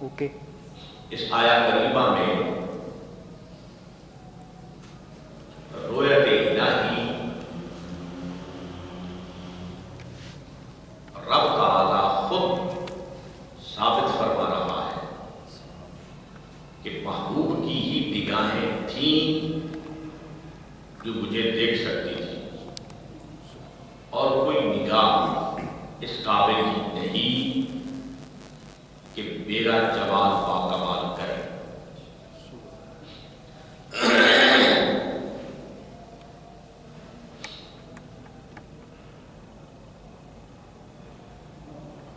Okay. اس آیا کریمہ میں رویت الہی رب تعالی خود ثابت فرما رہا ہے کہ محبوب کی ہی نگاہیں تھیں جو مجھے دیکھ سکتی تھی، اور کوئی نگاہ اس قابل ہی نہیں کہ میرا جمال باکمال کرے.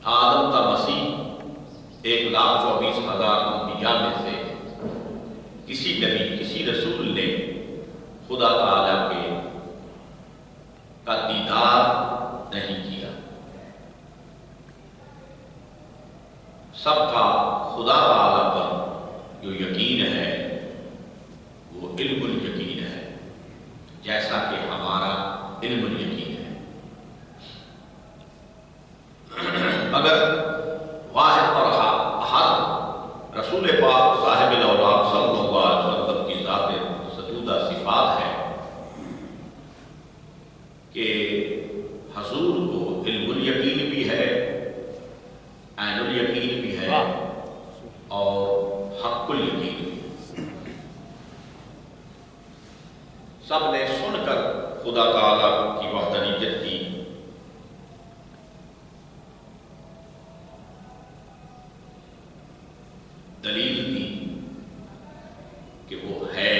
آدم کا مسیح 1,24,000 انبیاء میں سے کسی نبی کسی رسول نے خدا تعالیٰ کے کا دیدار نہیں کیا. سب کا خدا تعالیٰ پر جو یقین ہے وہ علم الیقین ہے، جیسا کہ ہمارا علم الیقین ہے. اگر واحد اور احد رسول پاک صاحب الاوراق صلی اللہ علیہ وسلم کی ذات ستودہ صفات ہے کہ حضور کو علم الیقین بھی ہے، عین الیقین بھی ہے، اور حق الیقین بھی. سب نے سن کر خدا تعالیٰ کی وحدانیت کی دلیل دی کہ وہ ہے،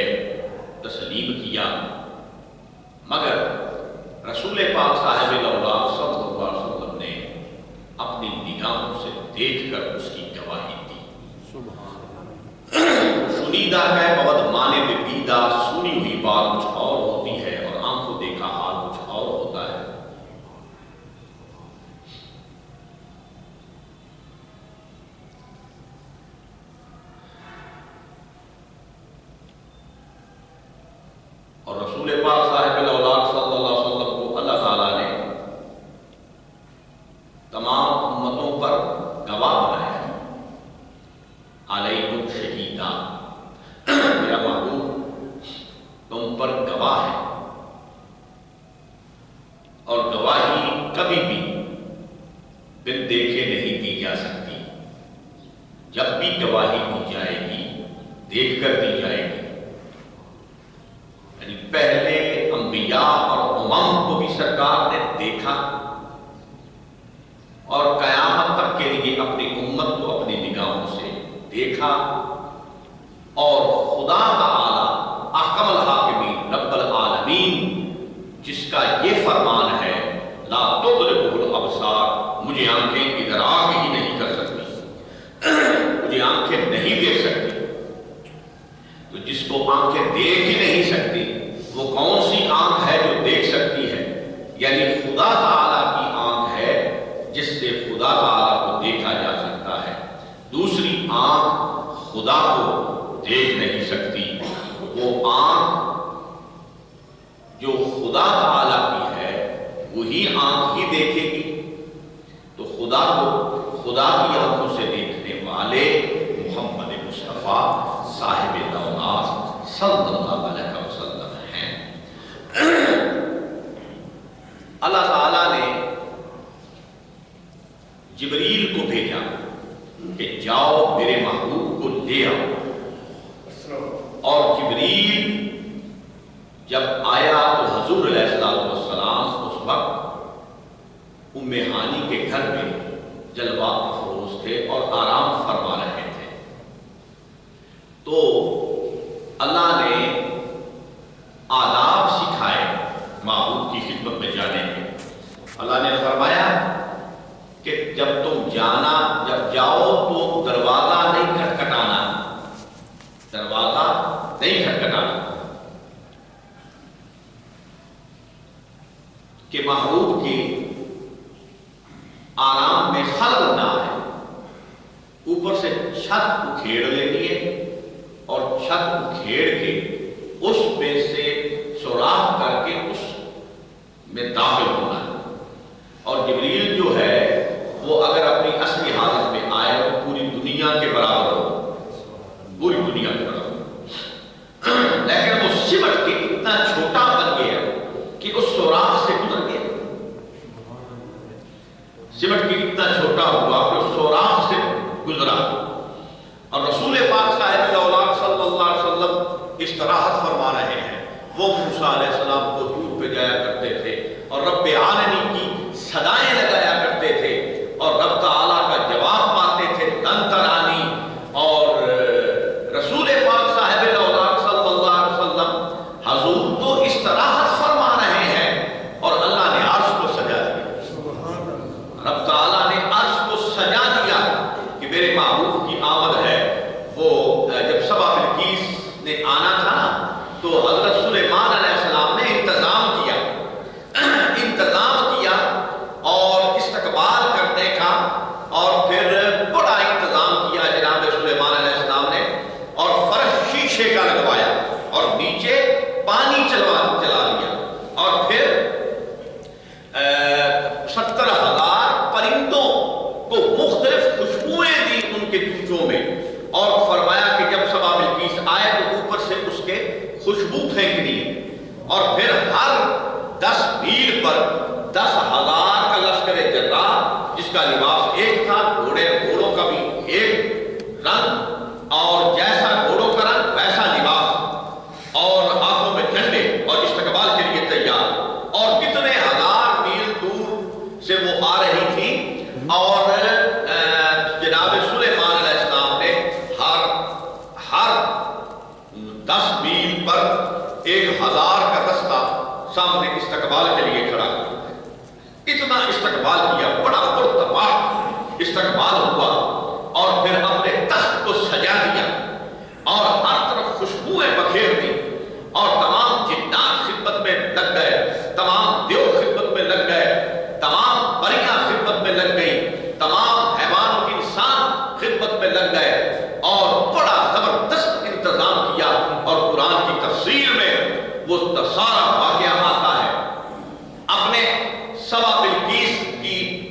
تسلیم کیا. مگر رسول پاک صاحب الاوراق صلی اللہ علیہ وسلم نے اپنی نگاہوں سے دیکھ کر اس کی گواہی دی. شنیدہ ہے بہت معنی میں دیدہ، سنی ہوئی بات کچھ اور ہوتی ہے اور آنکھوں دیکھا حال کچھ اور ہوتا ہے. اور رسول پاک صاحب الاوراق صلی اللہ علیہ وسلم کو اللہ تعالیٰ نے تمام امتوں پر گواہ بنایا ہے. علیکم شہیدا، میرا محبوب تم پر گواہ ہے، اور گواہی کبھی بھی بن دیکھے نہیں دی جا سکتی. جب بھی گواہی دی جائے گی دیکھ کر دی جائے گی. یعنی پہلے انبیاء اور امم کو بھی سرکار نے دیکھا، اور قیامت تک کے لیے اپنی امت کو اپنی نگاہوں سے دیکھا. اور خدا تعالی احکم الحاکمین رب العالمین جس کا یہ فرمان ہے لا تدرکہ الابصار، مجھے آنکھیں ادراک ہی نہیں کر سکتی، مجھے آنکھیں نہیں دیکھ سکتی. تو جس کو آنکھیں دیکھ ہی نہیں سکتی وہ کون سی آنکھ ہے جو دیکھ سکتی ہے؟ یعنی خدا تعالیٰ کی آنکھ ہے جس سے خدا تعالیٰ کو دیکھا جا سکتا ہے. دوسری آنکھ خدا کو دیکھ نہیں سکتی. وہ آنکھ جو خدا تعالیٰ کی ہے وہی آنکھ ہی دیکھے گی. تو خدا کو خدا کی آنکھوں سے دیکھنے والے محمد مصطفیٰ صاحب الاوراق صلی اللہ علیہ وسلم ہیں. اللہ تعالیٰ نے جبریل کو بھیجا کہ جاؤ میرے محبوب کو لے آؤ. اور جبریل جب آیا تو حضور علیہ السلام اس وقت ام ہانی کے گھر میں جلوہ افروز تھے اور آرام فرما رہے تھے. تو اللہ نے آداب سکھائے محبوب کی خدمت میں جانے کے. اللہ نے فرمایا کہ جب تم جب جاؤ تو دروازہ نہیں کھٹکھٹانا، دروازہ نہیں کھٹکھٹانا، کہ محبوب کی آرام میں خلل نہ آئے. اوپر سے چھت اکھیڑ لینی ہے اور چھت اکھیڑ کے اس میں سے سوراخ کر کے اس میں داخل ہونا ہے. اور جبریل جو ہے وہ اگر اپنی اصلی حالت میں آئے تو پوری دنیا کے برابر بھی اتنا چھوٹا ہوا کہ سوراخ سے گزرا، اور رسول پاک صاحب الاولاق صلی اللہ علیہ وسلم استراحت فرما رہے ہیں۔ وہ موسیٰ علیہ السلام کو دور پہ جایا کرتے تھے اور رب عالمین کی صدائیں لگایا کرتے تھے، اور رب تعالیٰ کا جواب پاتے تھے دن ترانی۔ اور رسول پاک صاحب الاولاق صلی اللہ علیہ وسلم حضور تو استراحت فرما رہے ہیں اور اللہ نے عرش کو سجا دیا، رب تعالیٰ نے عرش کو سجا دیا کہ میرے محبوب کی آمد ہے۔ وہ جب سبا بلقیس نے آنا تھا نا، تو حضرت سلیمان علیہ السلام نے انتظام کیا اور استقبال کرنے کا، اور پھر بڑا انتظام کیا جناب سلیمان علیہ السلام نے، اور فرش شیشے کا لگوایا اور نیچے پانی چلا لیا، اور پھر 70,000 پرندوں کو مختلف خوشبوئیں دی ان کے چونچوں میں، اور فرمایا کہ جب سبا بلقیس آئے تو اوپر سے اس کے خوشبو پھینکنی ہے، اور پھر ہر 10 میل پر 10,000 کا لشکر جرار جس کا لباس ایک تھا، گھوڑوں کا بھی ایک رنگ، اور جیسا گھوڑوں کا رنگ ویسا لباس، اور ہاتھوں میں جھنڈے، اور استقبال کے لیے تیار، اور کتنے ہزار میل دور سے وہ آ رہی تھی، اور جناب سلیمان علیہ السلام نے ہر 10 میل پر 1,000 کا رستہ سامنے استقبال کے لیے کھڑا کیا۔ اتنا استقبال کیا، بڑا پرتپاک استقبال ہوا، اور پھر اپنے تخت کو سجا دیا، اور ہر طرف خوشبوئیں بکھیر دی، اور تمام جنات خدمت میں لگ گئے، تمام دیو خدمت میں لگ گئے، تمام پریاں خدمت میں لگ گئی، تمام حیوان و انسان خدمت میں لگ گئے، اور بڑا زبردست انتظام کیا۔ اور قرآن کی تفسیر میں وہ سارا واقعہ آتا ہے۔ اپنے سبا بلقیس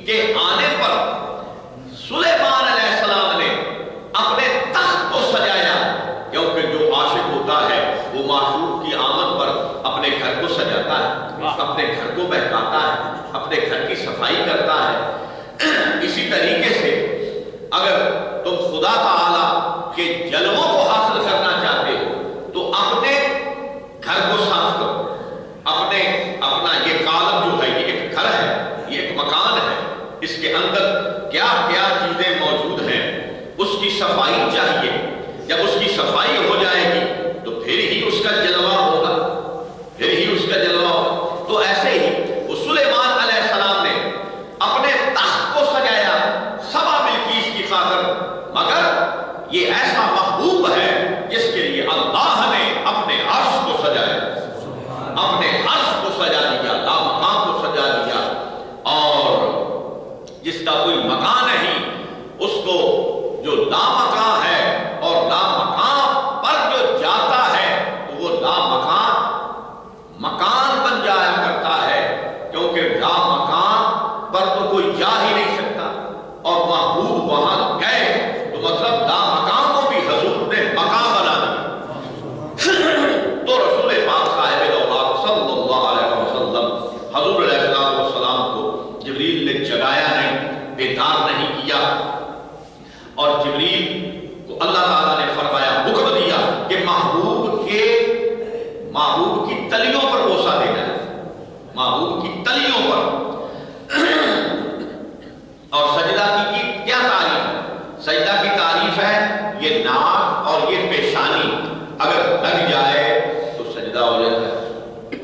کے آنے پر سلیمان علیہ السلام نے اپنے تخت کو سجایا، کیونکہ جو عاشق ہوتا ہے وہ معشوق کی آمد پر اپنے گھر کو سجاتا ہے، اپنے گھر کو بہکاتا ہے، اپنے گھر کی صفائی کرتا ہے۔ اسی طریقے سے اگر تم خدا تعالیٰ کے جلووں کو حاصل کرنا چاہتے ہو تو اپنے گھر کو صاف کرو، اپنا یہ کالم جو ہے، یہ ایک گھر ہے، یہ ایک مکان ہے، اس کے اندر کیا کیا چیزیں موجود ہیں اس کی صفائی چاہیے۔ جب اس کی صفائی ہو جائے گی تو پھر ہی اس کا جلوہ ہوگا، پھر ہی اس کا جلوہ ہوگا۔ تو ایسے ہی وہ سلیمان علیہ السلام نے اپنے تخت کو سجایا سبا بلقیس کی خاطر، مگر یہ ایسا محبوب ہے جس کے لیے اللہ نے اپنے عرش کو سجایا، اپنے عرش کو سجا دیا، لامکان کو سجا دیا، اور جس کا کوئی مکان نہیں اس کو جو لامکان ہے، اور لامکان پر جو جاتا ہے تو وہ لامکان مکان بن جایا کرتا ہے، کیونکہ لامکان پر تو کوئی جا ہی نہیں سکتا، اور محبوب وہاں گئے تو مطلب لامکان کو بھی حضور نے مکان بنا دیا۔ تو رسول پاک صاحب الاولاق صلی اللہ علیہ وسلم حضور علیہ السلام کو جبریل نے جگایا نہیں، بیدار نہیں کیا، اور جبریل کو اللہ تعالیٰ نے فرمایا، حکم دیا کہ محبوب کی تلیوں پر بوسہ دینا ہے، محبوب کی تلیوں پر۔ اور سجدہ کی کیا تعریف ہے؟ سجدہ کی تعریف ہے یہ ناک اور یہ پیشانی اگر لگ جائے تو سجدہ ہو جاتا ہے،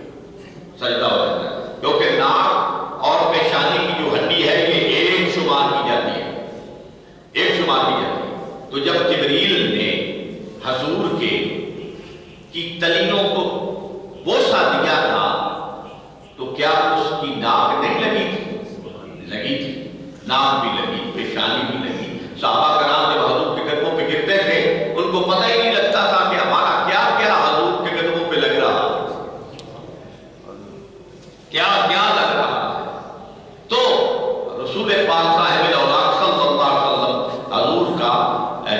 سجدہ ہو جاتا ہے، کیونکہ ناک اور پیشانی کی جو ہڈی ہے یہ ایک شمار کی جاتی ہے، ایک شمار کی جاتی ہے۔ تو جب جبریل نے حضور کی تلیوں کو بوسہ دیا تھا تو کیا اس کی ناک نہیں لگی تھی؟ لگی تھی، ناک بھی لگی، پیشانی بھی لگی۔ صحابہ کرام جب حضور کے قدموں پہ گرتے تھے ان کو پتہ ہی نہیں لگتا تھا کہ ہمارا کیا کیا حضور کے قدموں پہ لگ رہا ہے، کیا کیا لگ رہا ہے۔ تو رسول پاک صاحب الاولاق صلی اللہ علیہ وسلم حضور کا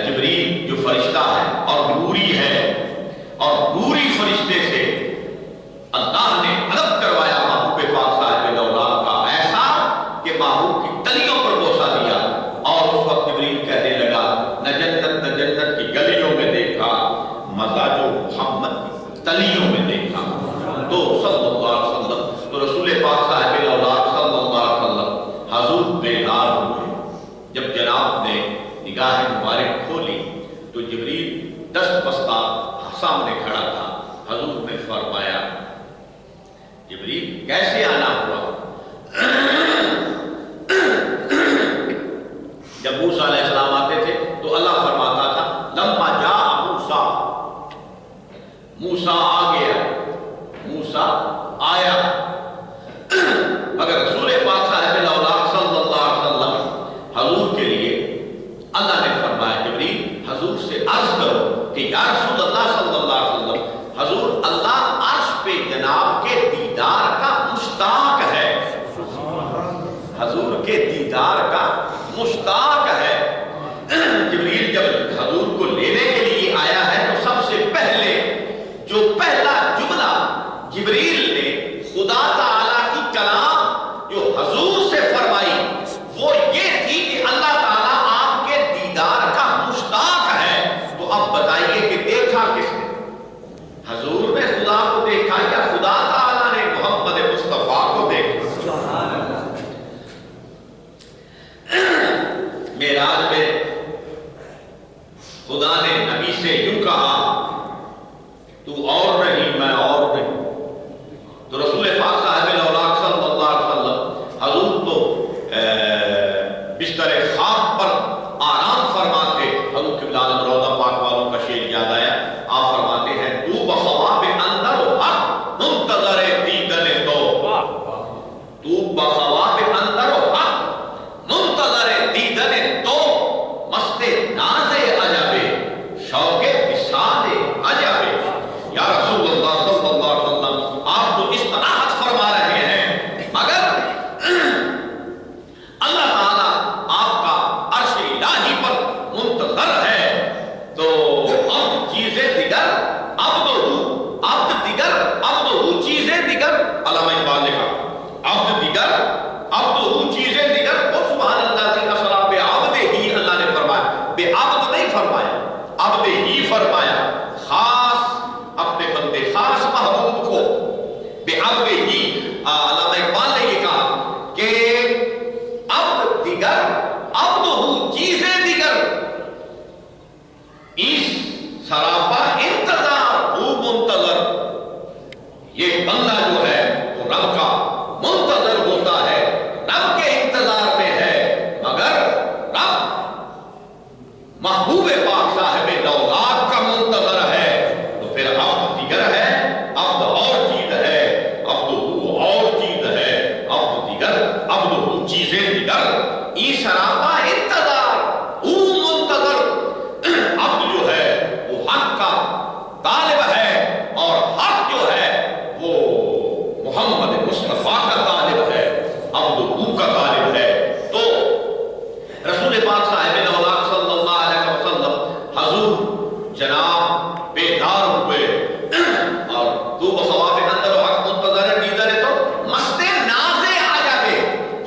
جبریل جو فرشتہ ہے اور نوری ہے، اور نوری فرشتے سے اللہ نے ادب کروایا محبوب پاک صاحب الاولاق کا ایسا کہ محبوب کی تلیوں پر بوسہ جناب نے نگاہ مبارک کھولی تو جبریل دست بستہ سامنے کھڑا تھا. حضور نے فرمایا جبریل کیسے آنا ہوا؟ جب موسیٰ علیہ السلام آتے تھے تو اللہ فرماتا تھا لما جاء موسیٰ، موسیٰ آ گیا، موسیٰ آیا. مگر رسول پاک صاحب الاولاق صلی اللہ علیہ وسلم حضور کے لیے اللہ نے فرمایا جبریل حضور سے عرض کرو کہ یا رسول اللہ صلی اللہ علیہ وسلم حضور اللہ عرش پہ جناب کے دیدار کا مشتاق ہے، حضور کے دیدار کا مشتاق ہے. جبریل جب حضور کو لینے کے لیے آیا ہے تو سب سے پہلے جو پہلا جملہ جبریل نے خدا تعالیٰ کی کلام جو حضور سے فرمائی وہ یہ تھی کہ اللہ تعالیٰ آپ کے دیدار کا مشتاق ہے. تو اب بتائیے کہ دیکھا کس نے؟ حضور نے خدا کو دیکھا یا خدا تعالیٰ نے محمد مصطفیٰ کو دیکھا؟ معراج میں خدا نے نبی سے یوں کہا تو اور نہیں میں اور نہیں. تو رسول پاک صاحب الاولاق صلی اللہ علیہ وسلم حضور تو بستر خواب پر آرام فرماتے. حضور قبلہ عالم روضہ پاک والوں کا شعر یاد آیا. آپ فرماتے ہیں تو بخواب اندر حق منتظر دیدن تو بخواب اندر حق منتظر دیدن تو مست ناز عجب شوق وصال عجب. یا رسول اللہ صلی اللہ علیہ وسلم آپ تو استراحت فرما رہے ہیں مگر اللہ تعالیٰ آپ کا عرش الہی پر منتظر ہے. تو اب چیزیں دیگر عبد دیگر عبد چیزیں دیگر علامہ اقبال نے کہا عبد دیگر عبد چیزیں دیگر. وہ سبحان اللہ کی اسرا بے عبد ہی اللہ نے فرمایا، بے عبد نہیں فرمایا، عبد ہی فرمایا. خاص اپنے بندے خاص محبوب کو بے عبد ہی. علامہ اقبال نے یہ کہا کہ عبد دیگر عبد چیزیں دیگر اس سراپا انتظار وہ منتظر. یہ بندہ جو ہے وہ رب کا منتظر ہوتا ہے، رب کے انتظار میں ہے. مگر رب محبوب پاک صاحب الاولاق کا منتظر ہے. تو پھر عبد دیگر ہے، عبد اور چیز ہے، عبد اور چیز ہے، عبد دیگر عبد چیزیں دیگر ای سراپا انتظار وہ منتظر. عبد جو ہے وہ حق کا طالب ہے اور حق جو ہے وہ محمد مصطفیٰ کا طالب ہے، عبد کا طالب ہے. تو رسول پاک صاحب الاولاق صلی اللہ علیہ وسلم حضور جناب بیدار ہوئے اور تو بخواب اندر و حق منتظر دیدن تو مست ناز عجب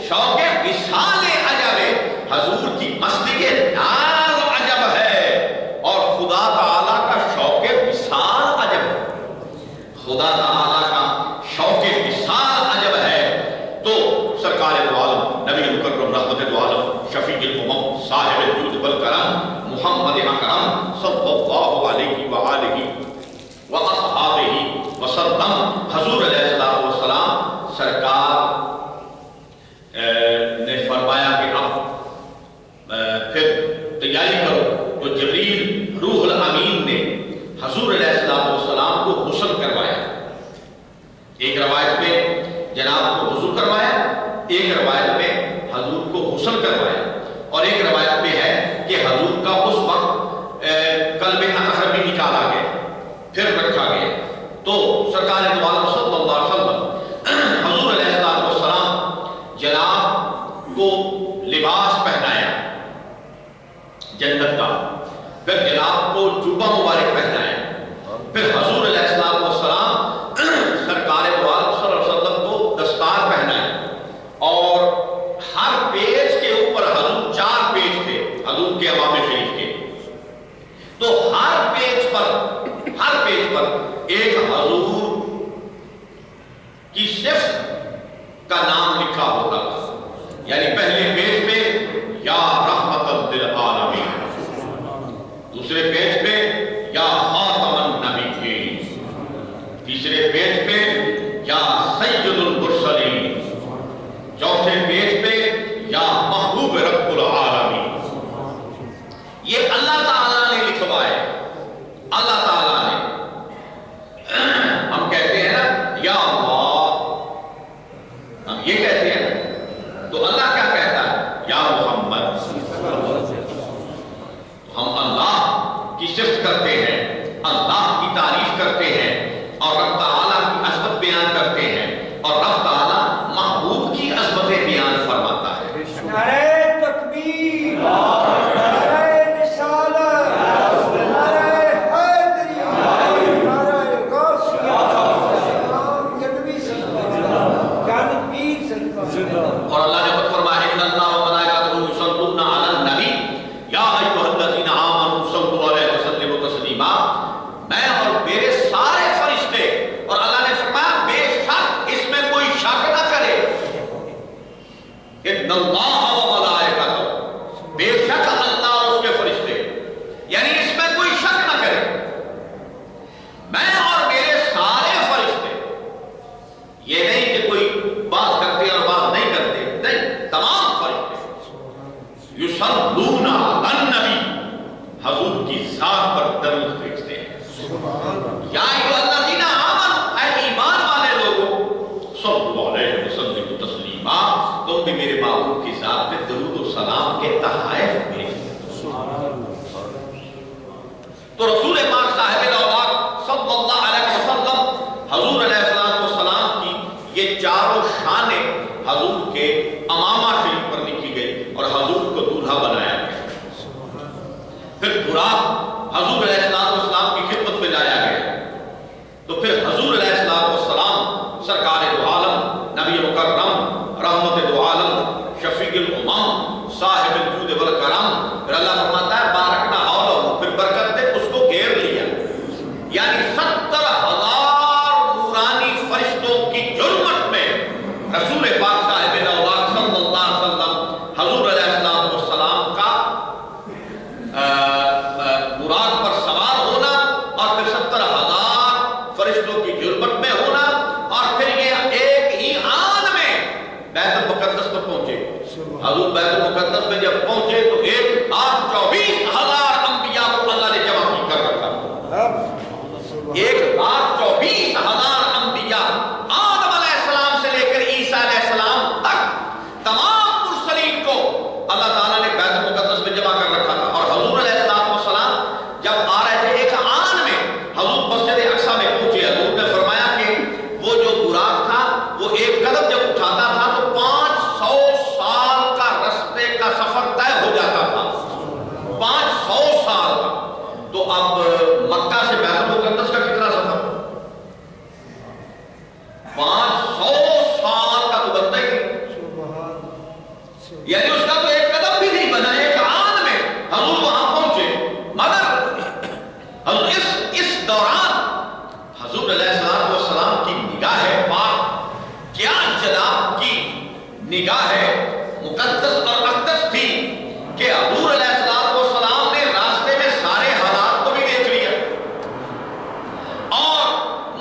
شوق وصال عجب. حضور کی مستی ناز عجب ہے اور خدا تعالیٰ کا شوق وصال عجب ہے. خدا تعالیٰ کا شوق وصال عجب ہے. تو سرکار دو عالم نبی مکرم رحمت دو عالم شفیع الامم صاحب الجود والکرم محمد اکرم صلی اللہ علیہ وآلہ واصحابہ وسلم حضور علیہ السلام سرکار نے فرمایا کہ اب پھر تیاری کرو. تو جبریل روح الامین نے حضور علیہ السلام کو غسل کروایا. ایک روایت میں جناب کو وضو کروایا، ایک روایت میں حضور کو غسل کروایا، اور ایک روایت میں ہے کہ حضور کا اس وقت قلب اطہر بھی نکالا گیا پھر رکھا گیا. تو سرکار دو عالم صلی اللہ علیہ وسلم حضور علیہ السلام جناب کو لباس پہنایا جنت کا، پھر جناب کو جبہ مبارک پہنایا، پھر حضور علیہ السلام سرکار دو عالم صلی اللہ علیہ وسلم کو دستار پہنائی. اور ہر پیج کے اوپر حضور 4 پیج تھے حضور کے امام شریف کے. تو ہر پیج پر ایک حضور کی صفت کا نام لکھا ہوتا تھا. یعنی پہلے پیج پہ یا رحمت یصلون علی النبی، حضور کی ذات پر درود بھیجتے ہیں. یا ایھا الذین آمنوا، اے ایمان والے لوگوں، صلوا علیہ وسلموا تسلیما، تم بھی میرے محبوب کی ذات پہ درود و سلام کے تحائف بھیجو. تو رسول پاک صاحب الاوراق صلی اللہ علیہ وسلم، حضور علیہ السلام کی یہ چاروں شانیں حضور کے امامہ شریف پر لکھی گئی اور حضور کو دولہا بنایا گیا. پھر براق حضور علیہ السلام کی خدمت میں لایا گیا. تو پھر حضور علیہ السلام سرکار دو عالم، نبی مکرم، رحمت دو عالم، شفیع الامم، صاحب الجود والکرم. پھر اللہ فرماتا ہے بارکنا حولہ، پھر برکت نے اس کو گھیر لیا. یعنی 70,000 نورانی فرشتوں کی جرمت میں رسول پاک صاحب الاوراق صلی اللہ علیہ وسلم حضور علیہ السلام کا براق پر سوار ہونا، اور پھر 70,000 فرشتوں کی جرمت میں ہونا، اور پھر یہ ایک ہی آن میں بیت المقدس پر پہنچے. حضور بیت المقدس میں جب پہنچے تو 1,24,000 انبیاء کو اللہ نے جمع کر رکھا. 1,24,000 انبیاء، آدم علیہ السلام سے لے کر عیسیٰ علیہ السلام تک تمام مرسلین کو اللہ تعالیٰ نے بیت المقدس میں جمع کر رکھا تھا. اور حضور علیہ السلام جب آ رہے تھے ایک آن میں، حضور مسجد اقصیٰ میں پہنچے. حضور نے فرمایا کہ وہ جو براق تھا وہ ایک قدم جب اٹھاتا تھا تو 500 سال کا رستے کا سفر طے ہو جاتا تھا. 500 سال کا. تو اب مکہ سے بیت المقدس کا کتنا سفر؟ 500 سال کا تو بنتا ہی. یعنی اس کا تو ایک قدم بھی نہیں بنا. ایک آن میں حضور وہاں پہنچے. مگر حضور اس دوران حضور علیہ السلام کی نگاہ پاک کیا جناب کی نگاہ مقدس اور اقدس تھی کہ حضور علیہ السلام نے راستے میں سارے حالات کو بھی دیکھ لیا. اور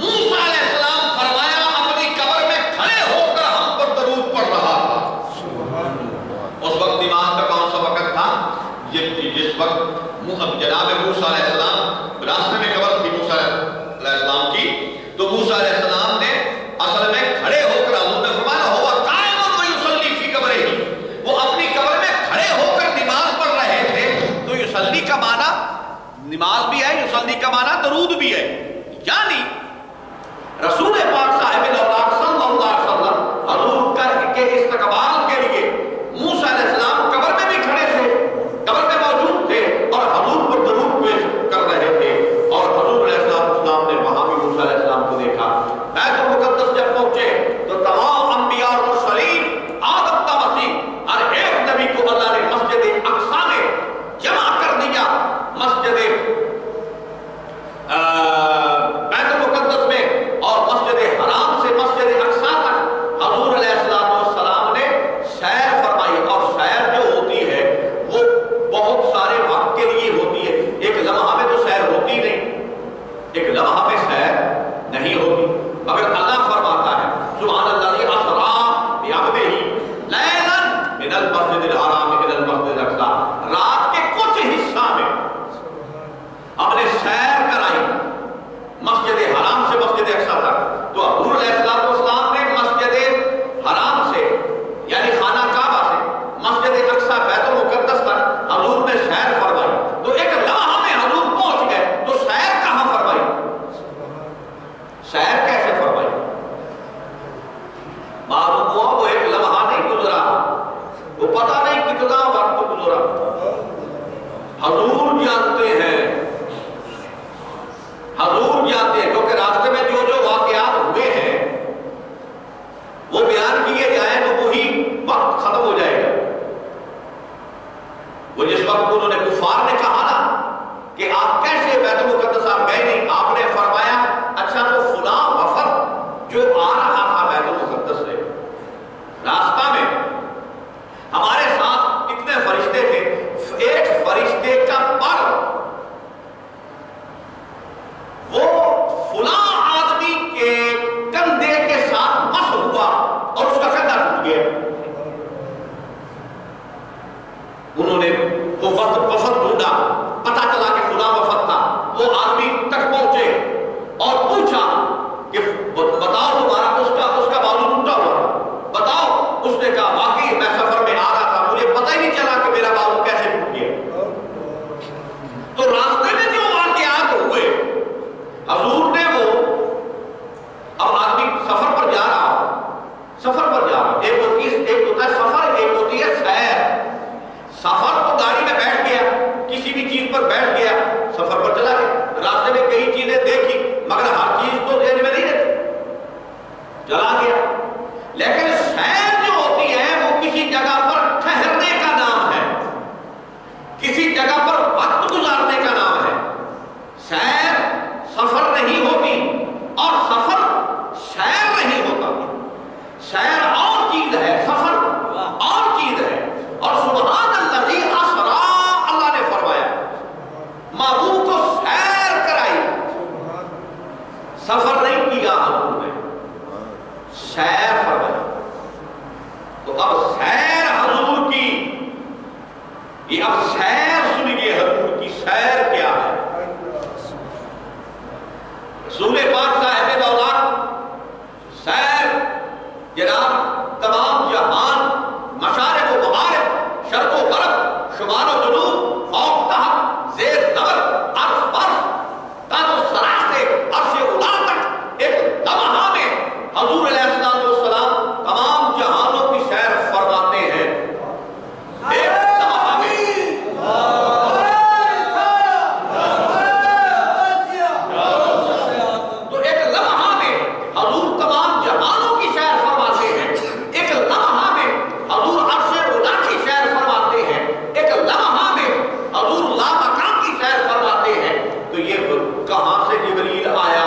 موسیٰ علیہ السلام فرمایا اپنی قبر میں کھڑے ہو کر ہم پر درود پڑھ رہا تھا. اس وقت نماز کا کون سا وقت تھا؟ جس وقت جناب موسیٰ علیہ السلام راستے میں قبر تھی موسیٰ علیہ السلام کی، تو موسیٰ علیہ السلام نے اصل میں کھڑے ہو کر، حضور نے فرمایا ہوا قائم و یصلی فی قبرہ، وہ اپنی قبر میں کھڑے ہو کر نماز پڑھ رہے تھے. تو یصلی کا معنی نماز بھی ہے، یصلی کا معنی درود بھی ہے. یعنی رسول پاک صاحب الاوراق صلی اللہ علیہ وسلم حضور کے استقبال کے لیے موسیٰ علیہ السلام قبر میں بھی کھڑے تھے، قبر میں موجود تھے اور حضور پر درود پیش کر رہے تھے. اور حضور علیہ السلام نے وہاں بھی موسیٰ علیہ السلام کو دیکھا. بیت المقدس جب پہنچے تو تمام انبیاء اور مرسلین آدم تا مسیح ہر ایک نبی کو اللہ نے مسجد اقصیٰ میں جمع کر دیا. مسجد بیت المقدس میں اور مسجد حرام سے مسجد اقصیٰ تک حضور علیہ السلام نے سیر فرمائی. اور سیر جو ہوتی ہے وہ بہت سارے وقت کے لیے ہوتی ہے. ایک لمحہ میں تو سیر ہوتی نہیں، ایک لمحہ میں سیر نہیں ہوتی. مگر اللہ فرماتا ہے سبحان الذی اسری بعبدہ لیلا من المسجد الحرام الی المسجد الاقصی، رات کے کچھ حصہ میں ہم نے سیر کرائی مسجد حرام سے مسجد اقصیٰ تک. تو حضور علیہ السلام نے مسجد حرام سے یعنی خانہ کعبہ سے مسجد اقصیٰ بیت المقدس تک حضور نے سیر فرمائی. تو ایک لمحہ میں حضور پہنچ گئے. تو سیر کہاں فرمائی؟ سیر کیسے فرمائی؟ معلوم ہوا وہ ایک لمحہ نہیں گزرا، وہ پتہ نہیں کتنا وقت گزرا. حضور جانتے ہیں، حضور جانتے ہیں، کیونکہ راستے میں جو جو واقعات ہوئے ہیں وہ بیان کیے جائیں تو وہی وقت ختم ہو جائے گا. وہ جس وقت انہوں نے کفار نے کہا نا کہ آپ کیسے بیت المقدس آپ گئے نہیں، آپ نے فرمایا اچھا تو فلاں وفد جو آ رہا تھا بیت المقدس سے راستہ میں ہمارے ساتھ کتنے فرشتے تھے، ایک فرشتے کا پر وہ فلاں آدمی کے کندھے کے ساتھ مس ہوا اور اس کا کندھا ٹوٹ گیا. انہوں نے وہ وفد ڈھونڈا، پتا چلا کہ خدا وفد تھا، وہ آدمی تک پہنچے اور پوچھا کہ بتاؤ تمہارا اس کا بازو ٹوٹا ہوا، بتاؤ۔ اس نے کہا واقعی میں سفر میں آ رہا تھا، مجھے پتہ ہی نہیں چلا کہ میرا بازو کیسے ٹوٹ گیا۔ تو راستے میں جو واقعات ہوئے، حضور نے وہ، اب آدمی سفر پر جا رہا، ایک ہوتا ہے سفر، ایک ہوتی ہے سیر۔ سفر تو گاڑی میں بیٹھ گیا، کسی بھی چیز پر بیٹھ گیا، سفر پر چلا گیا، راستے میں کئی چیزیں دیکھی مگر ہر چیز تو ذہن میں نہیں رہتی، چلا گیا۔ لیکن سیر جو ہوتی ہے وہ کسی جگہ پر ٹھہرنے کا نام ہے، کسی جگہ پر وقت گزارنے کا نام ہے۔ سیر سفر نہیں ہوتی اور سفر سیر نہیں ہوتا۔ سیر اور چیز ہے، سفر اور چیز ہے۔ اور سبحان الذی اسرا، اللہ نے فرمایا محبوب کو سیر کرائی، سفر نہیں کیا حضور نے، سیر فرمایا۔ تو اب سیر حضور کی، یہ اب سیر سنیے، حضور کی سیر کیا ہے۔ رسول پاک صاحب دولت سیر جناب تمام جہان، مشارق و مغارب، شرق و غرب، شمال و جنوب، فوق تحت، زیر زبر، عرش فرش، تحت و سرا سے عرش اولا تک ایک لمحہ میں حضور علیہ السلام تمام جہانوں کی سیر فرماتے ہیں، ایک لمحہ میں۔ تو ایک لمحہ میں حضور تمام جہانوں کی سیر فرماتے ہیں، ایک لمحہ میں حضور عرش اولا کی سیر فرماتے ہیں، ایک لمحہ میں حضور لامکان کی سیر فرماتے ہیں۔ تو یہ کہاں سے جبریل آیا،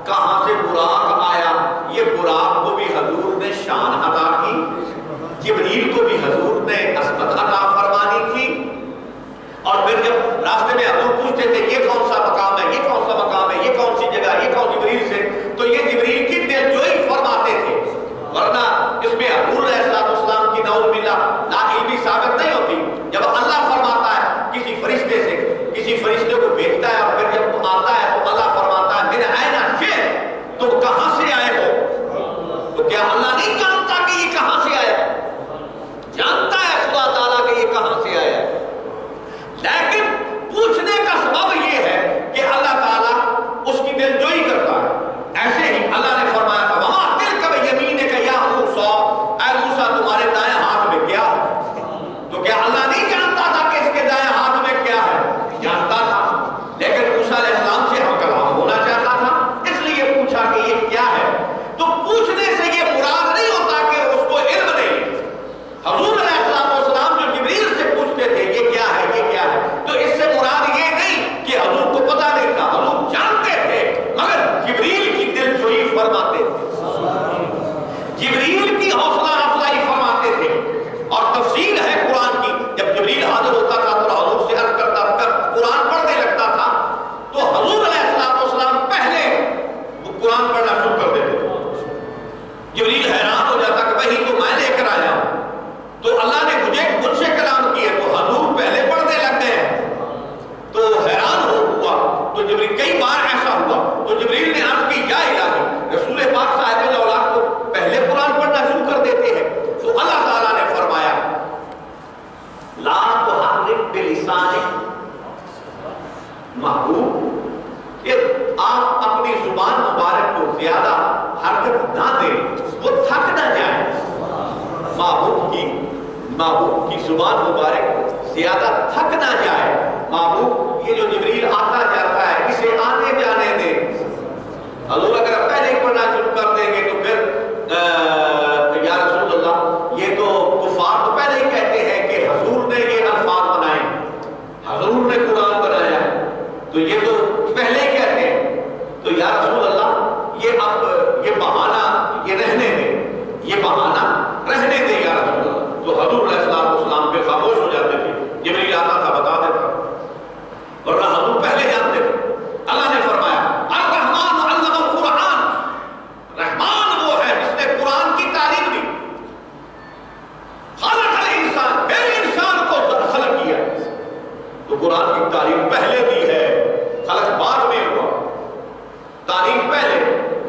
کہاں سے براق آیا؟ یہ براق کو بھی حضور نے شان عطا کی، جبریل کو بھی حضور نے عصمت عطا فرمانی تھی۔ اور پھر جب راستے میں حضور پوچھتے تھے یہ کون سا مقام ہے، یہ کون سا مقام ہے، یہ کون سی جگہ، یہ کون جبریل سے، تو یہ جبریل کی دلجوئی فرماتے تھے، ورنہ اس میں حضور علیہ السلام کی نعوذ باللہ ناعلمی ثابت نہیں ہوتی۔ جب اللہ فرماتا ہے کسی فرشتے سے، کسی فرشتے کو بھیجتا ہے اور پھر جب وہ آتا ہے تو اللہ فرماتا ہے میرے آئینہ شیر تم کہاں سے آئے ہو؟ تو کیا اللہ نہیں جانتا کہ یہ کہاں سے آیا؟ جانتا ہے خدا تعالیٰ کہ یہ کہاں سے آیا، لیکن پوچھنے کا سبب یہ ہے کہ اللہ تعالیٰ اس کی دلجوئی کرتا ہے۔ ایسے ہی اللہ نے فرمایا تھا وَمَا تِلْكَ بِيَمِينِكَ يَا مُوسَىٰ، اے موسیٰ تمہارے دائیں ہاتھ میں کیا ہے؟ تو کیا اللہ نہیں جانتا تھا کہ اس کے دائیں ہاتھ میں کیا ہے؟ جانتا تھا، لیکن موسیٰ علیہ السلام سے ہم کلام ہونا چاہتا تھا، اس لیے پوچھا کہ یہ کیا ہے۔ تو پوچھنے سے یہ مراد نہیں ہوتا کہ اس کو علم نہیں۔ حضور علیہ السلام جو جبریل سے پوچھتے تھے یہ کیا ہے، یہ کیا ہے، تو اس سے مراد یہ نہیں کہ حضور کو پتہ نہیں تھا، حضور جانتے تھے مگر جبریل کی دلجوئی فرماتے تھے، جبریل کی حوصلہ افزائی فرماتے تھے۔ اور تفصیل ہے قرآن کی، جب جبریل حاضر ہوتا تھا تو حضور سے عرض کرتا قرآن پڑھنے لگتا تھا تو حضور علیہ السلام پہلے وہ قرآن پڑھنا شروع کر دیتے تھے۔ جبریل حیران ہو جاتا کہ وہی تو میں لے کر آیا ہوں، تو اللہ نے مجھ سے کلام کیے تو حضور پہلے پڑھنے لگ گئے ہیں، تو حیران ہوا۔ تو جبریل کئی بار ایسا ہوا تو جبریل نے عرض کی یا الہی، رسول پاک صاحب الاولاد کو پہلے قرآن پڑھنا شروع کر دیتے ہیں۔ تو اللہ تعالیٰ نے فرمایا لا تحرک بلسانک، محبوب کہ آپ اپنی زبان مبارک کو زیادہ حرکت نہ دیں، وہ تھک نہ جائے۔ محبوب کی زبان مبارک زیادہ تھک نہ جائے۔ محبوب یہ جو جبریل آتا جاتا ہے اسے آنے جانے دیں۔ حضور اگر پہلے ہی پڑھنا شروع کر دیں گے تو پھر یا رسول اللہ یہ تو کفار تو پہلے ہی کہتے ہیں کہ حضور نے یہ الفاظ بنائے، حضور نے قرآن بنایا، تو یہ تو پہلے ہی کہتے ہیں، تو یا رسول اللہ یہ اب یہ بہانہ یہ رہنے دیں، یہ بہانہ رہنے دیں یا رسول اللہ۔ تو حضور علیہ السلام پہ خاموش ہو جاتے تھے، جبریل آتا تھا بتا دیتا، ورنہ حضور پہلے جانتے تھے۔ اللہ نے فرمایا الرحمن علم القرآن، رحمان وہ ہے جس نے قرآن کی تعلیم دی۔ خلق الانسان، پھر انسان کو پہلے دی ہے، خلق بعد میں ہوا، تعلیم پہلے۔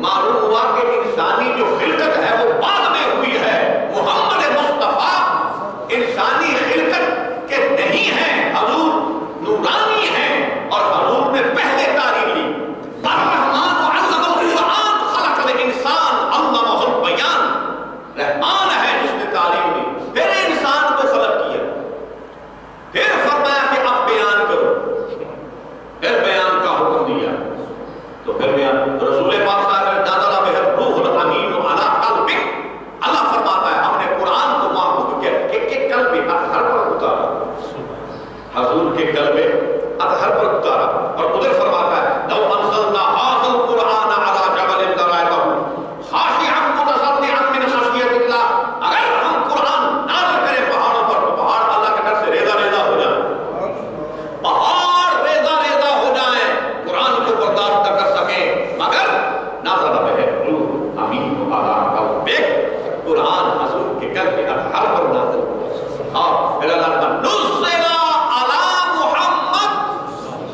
معلوم ہوا کہ انسانی جو خلقت ہے وہ بعد میں ہوئی ہے۔ محمد مصطفیٰ انسانی خلقت کے نہیں ہیں، حضور نورانی ہیں اور حضور نے پہلے تعلیم لی۔ الرحمن علم القرآن خلق الانسان علمہ البیان، رحمان ہے جس نے تعلیم دی، پھر انسان کو خلق کیا، پھر فرمایا کہ اب بیان کرو، پھر بیان کا حکم دیا، تو پھر بیان رسول پاک صاحب نے نازل بہ الروح الامین علی قلبک، اللہ فرماتا ہے ہم نے قرآن کو معبود کیا کہ قلب اطہر پر اتارا، حضور کے قلب اطہر پر اتارا، اور ادھر فرماتا ہے لو انزلنا ھذا القرآن علی جبل لرأیتہ خاشعا متصدعا من خشیۃ اللہ، اگر ہم قرآن نازل کریں پہاڑوں پر تو پہاڑ اللہ کے ڈر سے ریزہ ریزہ ہو جائیں، پہاڑ ریزہ ریزہ ہو جائیں، قرآن کو برداشت نہ کر سکیں، مگر نازل بہ الروح امین علی قلبک، قرآن حضور کے قلب اطہر پر نازل ہوا، اور پھر اللہ نے نزل علی محمد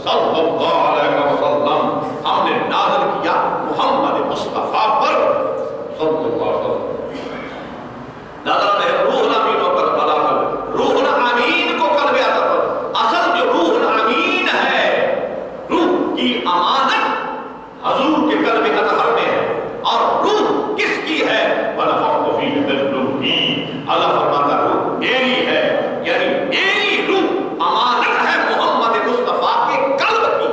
صلی اللہ علیہ وسلم، ہم نے نازل کیا محمد مصطفیٰ پر صلی اللہ علیہ وسلم، نازل بہ الروح الامین پر علی قلبک، روح الامین کو قلب اطہر پر، اصل جو روح الامین ہے، روح کی امانت حضور کے قلب اطہر میں ہے، اور روح کس کی ہے؟ وَنَفَخْتُ فِيهِ مِن رُّوحِي، اللہ فرماتا ہے روح میری ہے، یعنی میری روح امانت ہے محمد مصطفیٰ کے قلب کی،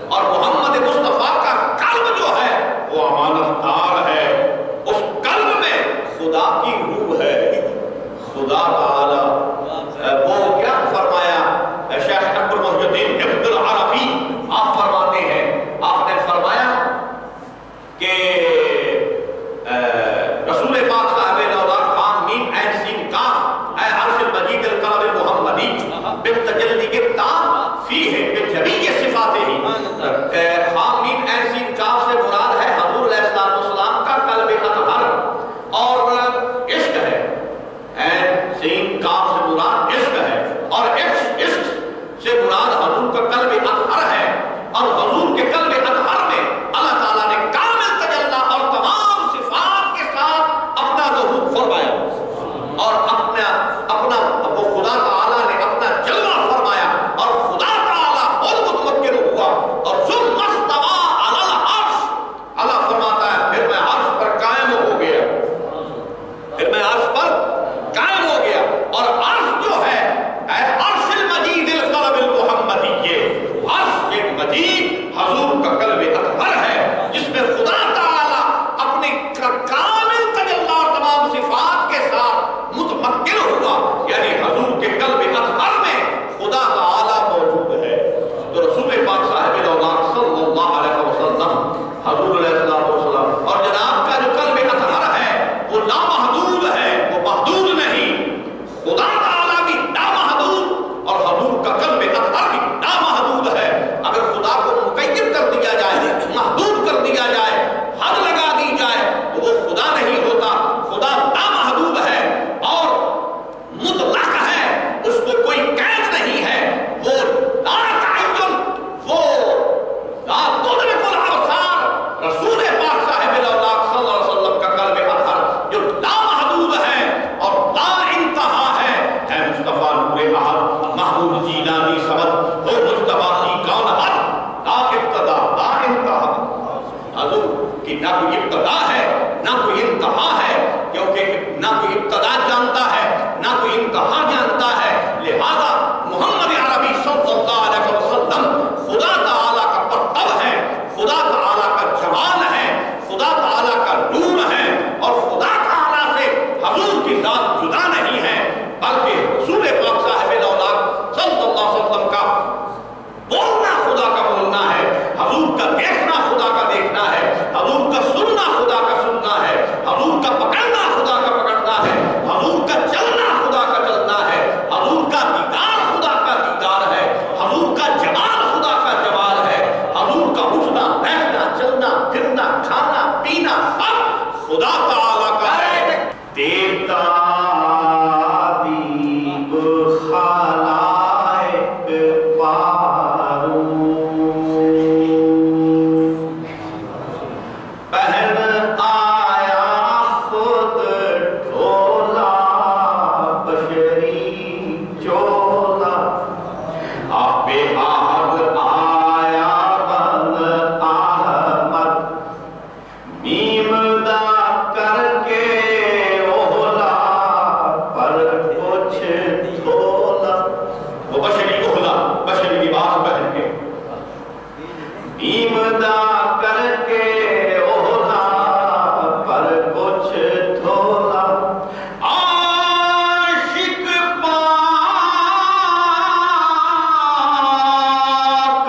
اور محمد مصطفیٰ کا قلب جو ہے وہ امانت دار ہے، اس قلب میں خدا کی روح ہے، خدا تعالی وہ کیا فرمایا شیخ اکبر محی الدین ابن العربی آپ فرماتے ہیں، آپ نے فرمایا کہ رسول پاک صاحب اولاد خان میم عین سین کاف اے عرش المجید القلب المحمدی بالتجلی التام فیہ بجمیع صفاتہ، خان میم عین سین کاف سے مراد ہے حضور علیہ السلام کا قلب اطہر، اور عشق ہے، عین سین کاف سے مراد عشق ہے، اور عشق سے مراد حضور کا قلب اطہر ہے، اور حضور کے قلب اطہر میں اللہ تعالیٰ نے کامل تجلی اور تمام صفات کے ساتھ اپنا ظہور فرمایا، اور اپنا وہ خدا تعالیٰ نے اپنا جلوہ فرمایا، اور خدا تعالیٰ خود متمکن ہوا، اور ثم استوى علی العرش، اللہ فرماتا ہے پھر میں عرش پر قائم ہو گیا، پھر میں عرش پر قائم ہو گیا، اور عرش جو ہے اے عرش المجید القلب المحمدی، یہ عرش کے مجید حضور کا قلب اطہر ہے، جس میں خدا تعالیٰ اپنی کامل تجلی اور تمام صفات کے ساتھ متمکن ہوا، یعنی حضور کے قلب اطہر میں خدا تعالیٰ موجود ہے۔ تو رسول پاک صاحب اولاد صلی اللہ علیہ وسلم حضور علیہ السلام اور جناب کا جو قلب اطہر ہے وہ لامحدود ہے، وہ محدود نہیں، خدا تعالیٰ بھی لامحدود اور حضور کا قلب اطہر بھی لامحدود ہے۔ اگر خدا کو مقید کر دیا جائے، محدود کر دیا جائے، حد لگا دی جائے تو وہ خدا نہیں ہوتا، خدا لامحدود ہے اور مطلق ہے، اس کو کوئی قید نہیں ہے، وہ لا تعین، وہ لا تدرک الابصار، رسول پاک صاحب الاولاق صلی اللہ علیہ وسلم کا قلب اطہر جو لامحدود ہے اور لا انتہا ہے مصطفیٰ نور احد محمود جیلانی سمد ہو مجتبیٰ کی کون حد، لا ابتدا لا انتہا، حضور کی نہ کوئی ابتدا ہے نہ کوئی انتہا ہے، کیونکہ نہ کوئی ابتدا جانتا ہے نہ کوئی انتہا جانتا ہے، لہذا محمد عربی صلی اللہ علیہ وسلم خدا تعالیٰ کا پرتو ہے، خدا تعالیٰ کا جمال ہے، خدا تعالیٰ کا نور ہے، اور خدا تعالیٰ سے حضور کی ذات جدا نہیں ہے، بلکہ رسول پاک صاحب الاولاق صلی اللہ علیہ وسلم کا بیمدہ کر کے اولا پر کچھ تھولا عاشق پاک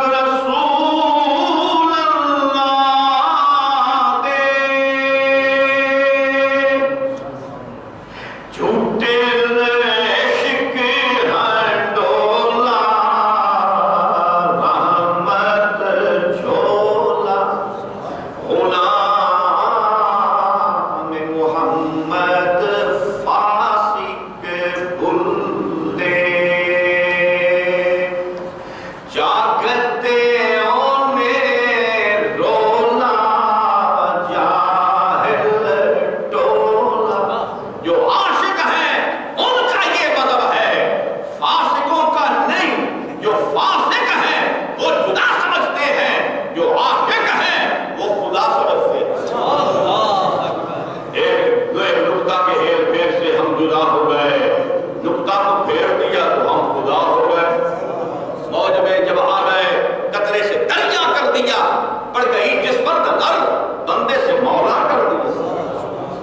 رسول اللہ دے جھوٹے عشق ہر ڈولا رحمت جھولا غلام محمد فاسق بل دے جاگتے انہیں رولا جاہل ٹولا جو عاشق ہیں ان کا یہ مذہب ہے فاسقوں کا نہیں جو فاسق ہیں وہ جدا سمجھتے ہیں جو عاشق ہیں وہ خدا سمجھتے ہیں ایک نقطہ کے ہیر پھیر سے ہم جدا ہو گئے نقطہ کو پھیر دیا تو ہم خدا ہو گئے موج میں جب آ گئے قطرے سے دریا کر دیا پڑ گئی جس پر نظر بندے سے مولا کر دیا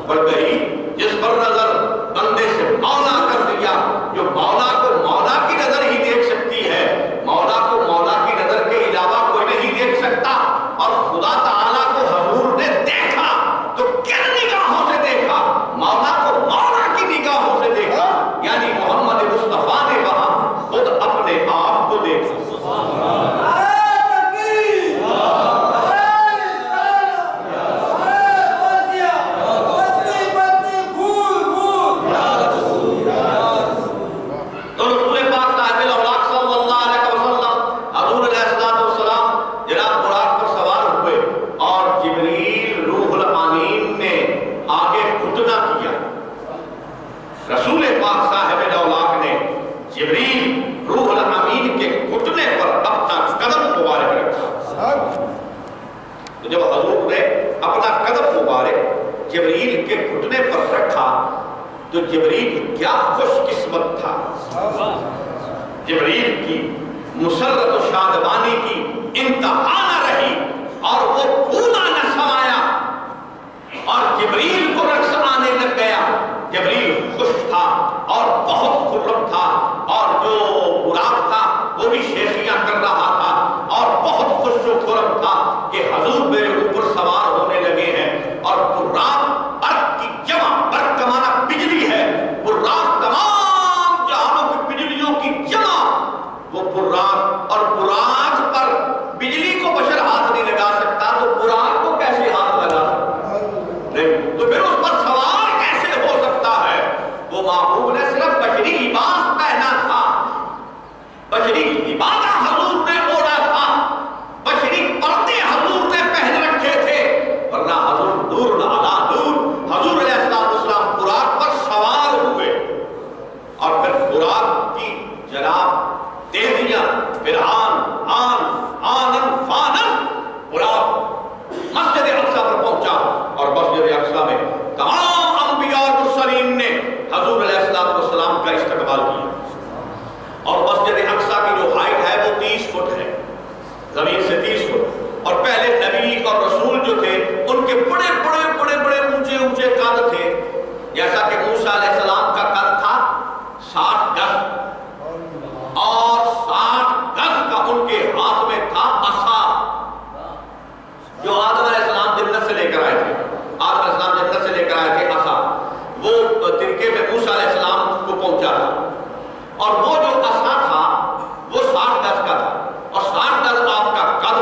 پڑ گئی جس پر نظر بندے سے مولا کر دیا جو مولا کو مولا کی نظر ہی دیکھ سکتی ہے مولا کو مولا کی نظر کے علاوہ کوئی نہیں دیکھ سکتا اور خدا تعالیٰ کو حضور نے دیکھا تو کن نگاہوں سے دیکھا مولا کو مولا کی نگاہوں سے دیکھا یعنی محمد مصطفیٰ نے وہاں خود اپنے آپ کو دیکھا تو رسول پاک صاحب الاولاق صلی اللہ علیہ وسلم حضور علیہ السلام جناب براق پر سوار ہوئے اور جبریل روح الامین نے آگے گھٹنا کیا رسول پاک صاحب الاولاق نے جبریل روح الامین کے گھٹنے پر اپنا قدم مبارک رکھا تو جب حضور نے اپنا قدم مبارک جبریل کے گھٹنے پر رکھا تو جبریل کیا خوش قسمت تھا جبریل کی مسرت و شادمانی کی انتہا نہ رہی اور وہ پھولا نہ سمایا اور جبریل کو رقص آنے لگ گیا جبریل خوش تھا اور بہت خرم تھا اور جو براق تھا وہ بھی شیخیاں کر رہا تھا اور بہت خوش و خرم تھا کہ حضور میرے اوپر سوار ہونے لگے ہیں اور براق برق کی جمع برق کا معنی بجلی ہے براق تمام جہانوں کی بجلیوں کی جمع وہ براق اور براق پر بجلی کو بشر ہاتھ نہیں لگا سکتا تو براق کو کیسے ہاتھ لگا نہیں تو پھر اس پر سوار کیسے ہو سکتا ہے وہ محبوب نے صرف بشری لباس پہنا تھا بشری لباس حضور نے اوڑھا تھا بشری پردے حضور نے پہن رکھے تھے ورنہ حضور نور علی نور حضور علیہ السلام براق پر سوار ہوئے اور پھر براق کی جناب تیزیاں پھر آنن فانن براق مسجد اقصی پر پہنچا اور مسجد اقصی میں تمام انبیاء اور مرسلین نے حضور علیہ السلام کا استقبال کیا اور مسجد اقصی کی جو ہائٹ ہے وہ 30 فٹ ہے زمین سے 30 فٹ اور پہلے نبی اور رسول جو تھے ان کے بڑے اونچے قد تھے جیسا کہ موسیٰ علیہ السلام کا قد تھا 60 گز اور 60 گز کا ان کے ہاتھ میں تھا عصا جو آدم علیہ السلام جنت سے لے کر آئے تھے عصا وہ ترکے میں موسیٰ علیہ السلام کو پہنچا تھا اور وہ جو عصا تھا وہ 60 گز کا تھا اور 60 گز آپ کا قد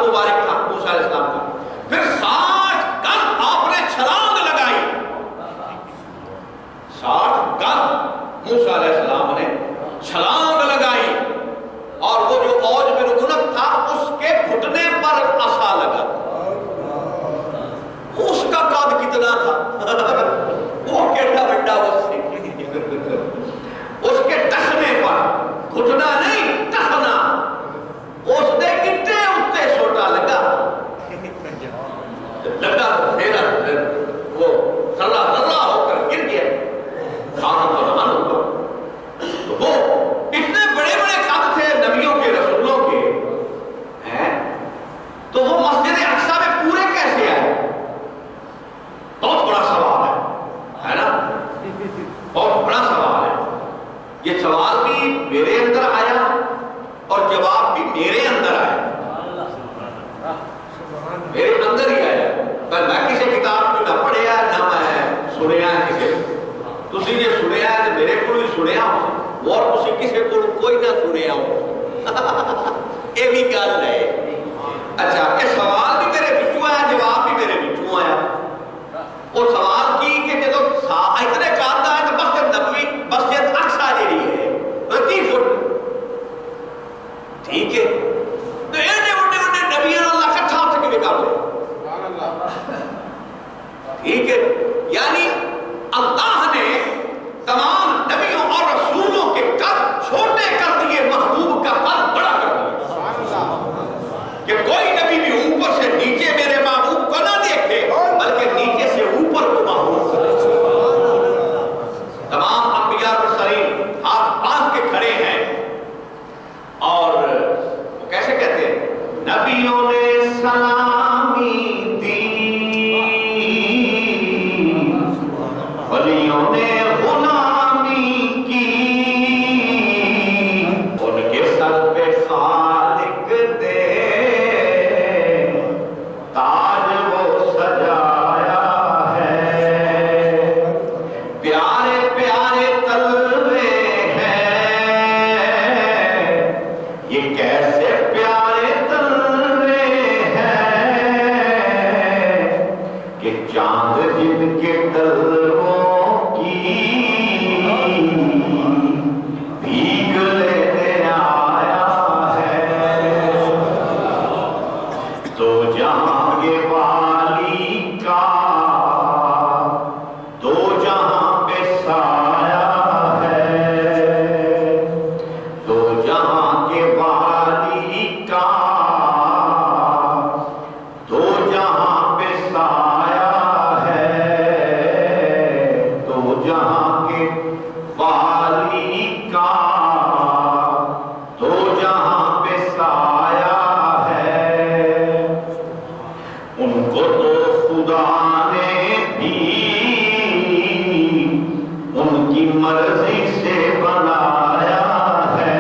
ٹھیک ہے، تو ایڈے اڈے نبی اللہ کٹھا ہوتے کے نکال لے، ٹھیک ہے، یعنی اللہ نے تمام نبیوں اور رسولوں کے قد چھوٹے کر دیے، محبوب کا قد بڑا کر دیا کہ کوئی نبی بھی اوپر سے نیچے میرے محبوب کو نہ دیکھے بلکہ نیچے سے اوپر کو محبوب کو دیکھے۔ تمام انبیاء مرسلین ہاتھ باندھ کے کھڑے ہیں اور وہ کیسے کہتے ہیں، نبیوں نے سلامی دی، ولیوں نے غلامی کی، ان کے سر پہ خالق دے تاج وہ سجایا ہے، پیارے پیارے تلوے ہیں، یہ کیسے پیارے تلوے ہیں کہ چاند جن کے تلووں کی بھیگ لینے آیا ہے، تو جہاں کے والی کا دو جہاں پہ سایہ ہے، تو جہاں کے والی کا دو جہاں پہ سایہ ہے، تو جہاں کے والی کا دو جہاں پہ سایہ ہے، ان کو تو خدا نے بھی ان کی مرضی سے بنایا ہے،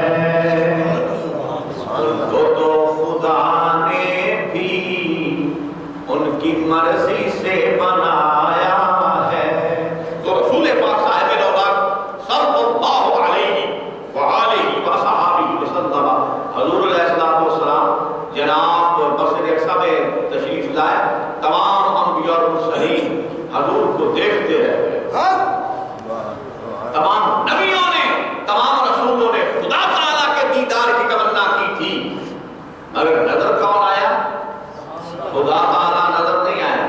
ان کو تو خدا نے بھی ان کی مرضی سے بنایا ہے۔ تو رسول پاک صاحب دولت صلی اللہ علیہ وآلہ وصحبہ وسلم حضور علیہ السلام جناب مسجد اقصی میں تشریف لائے، تمام انبیاء اور مرسلین حضور کو دیکھتے رہے، تمام نبیوں نے تمام رسولوں نے خدا تعالیٰ کے دیدار کی تمنا کی تھی، مگر نظر کون آیا؟ خدا تعالیٰ نظر نہیں آیا،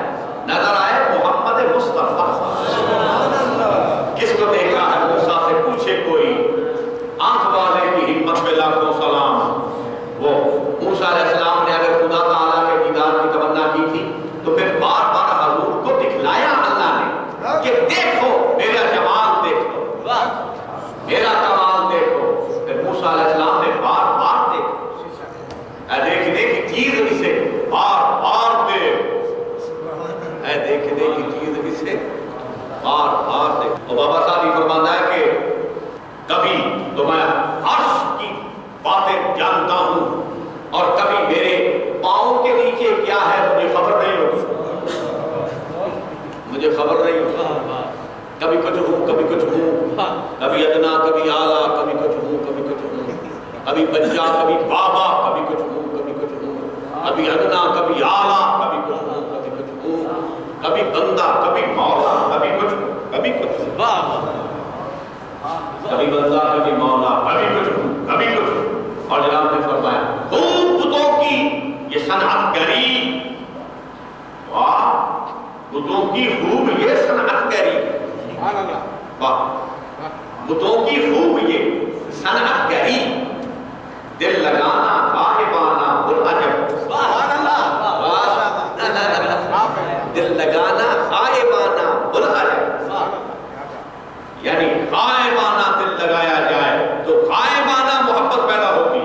نظر آئے محمد مصطفیٰ۔ کس کو دیکھا ہے؟ موسیٰ سے پوچھے کوئی، آنکھ والے کی ہمت پہ لاکھوں سلام۔ وہ موسیٰ علیہ السلام نے اگر خدا تعالیٰ کے دیدار کی تمنا کی تھی تو پھر بار بار حضور کو دکھلایا اللہ نے کہ دیکھو میرا جمال، دیکھو میرا کمال دیکھو۔ پھر موسیٰ علیہ السلام نے بار بار دیکھو، اے دیکھنے کی چیز اسے بار بار دیکھ، اے دیکھنے کی چیز اسے بار بار دیکھ۔ اور بابا صاحب یہ فرماتا ہے کہ کبھی تو میں عرش کی باتیں جانتا ہوں اور کبھی میرے پاؤں کے نیچے کیا ہے مجھے خبر نہیں ہوتی، مجھے خبر نہیں ہوتی، کبھی کچھ ہوں کبھی کچھ ہوں، کبھی ادنا کبھی اعلیٰ، کبھی کچھ ہوں کبھی کچھ ہوں، کبھی بچہ کبھی بابا، کبھی کچھ ہوں کبھی کچھ ہوں، کبھی ادنا کبھی اعلیٰ، کبھی کچھ ہوں کبھی کچھ ہوں، کبھی بندہ کبھی مولا، کبھی کچھ کبھی کچھ، کبھی بندہ کبھی مولا، کبھی کچھ ہوں کبھی کچھ ہوں۔ اور جناب نے فرمایا خوب بتوں کی یہ صنعت گری، واہ بتوں کی خوب یہ صنعت گری، واہ بتوں کی خوب یہ صنعت گری، دل لگانا غائبانہ بلعجب، دل لگانا غائبانہ بلعجب، یعنی غائبانہ دل لگایا جائے تو غائبانہ محبت پیدا ہوتی ہے۔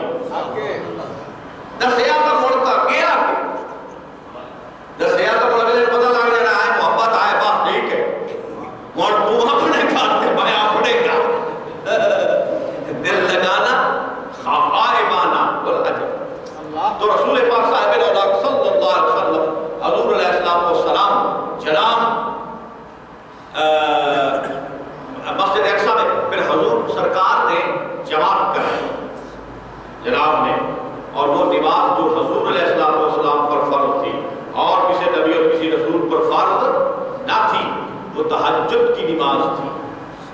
دسیا کا مڑتا گیا دسیا کا مڑ گیا پتہ لگ جانا ہے محبت آئے بات ٹھیک ہے، مڑ تو اپنے کھاتے میں اپنے کا دل لگانا غائبانہ بلعجب۔ تو رسول پاک صاحب صلی اللہ علیہ وسلم حضور علیہ السلام جناب مسجد اقصی میں پھر حضور سرکار نے جماعت کرائی جناب نے، اور وہ نماز جو حضور علیہ السلام پر فرض تھی اور کسی نبی اور کسی رسول پر فرض نہ تھی، وہ تہجد کی نماز تھی۔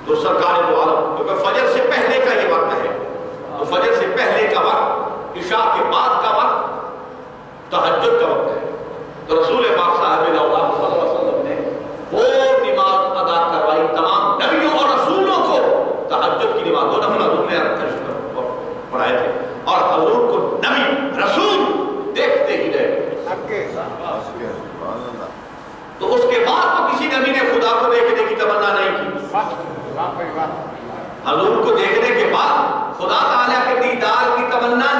تو سرکار دو عالم، کیونکہ فجر سے پہلے کا یہ وقت ہے، تو فجر سے پہلے کا وقت عشاء کے بعد کا وقت تہجد کا وقت ہے، تو رسول پاک صاحب صلی اللہ علیہ وسلم نے وہ نماز ادا کروائی تمام نبیوں اور رسولوں کو، تہجد کی نماز 2 نفل حضور نے پڑھائے تھے، اور حضور کو نبی رسول دیکھتے ہی رہے۔ تو اس کے بعد تو کسی نبی نے خدا کو دیکھنے کی تمنا نہیں کی، حضور کو دیکھنے کے بعد خدا تعالیٰ کے دیدار کی تمنا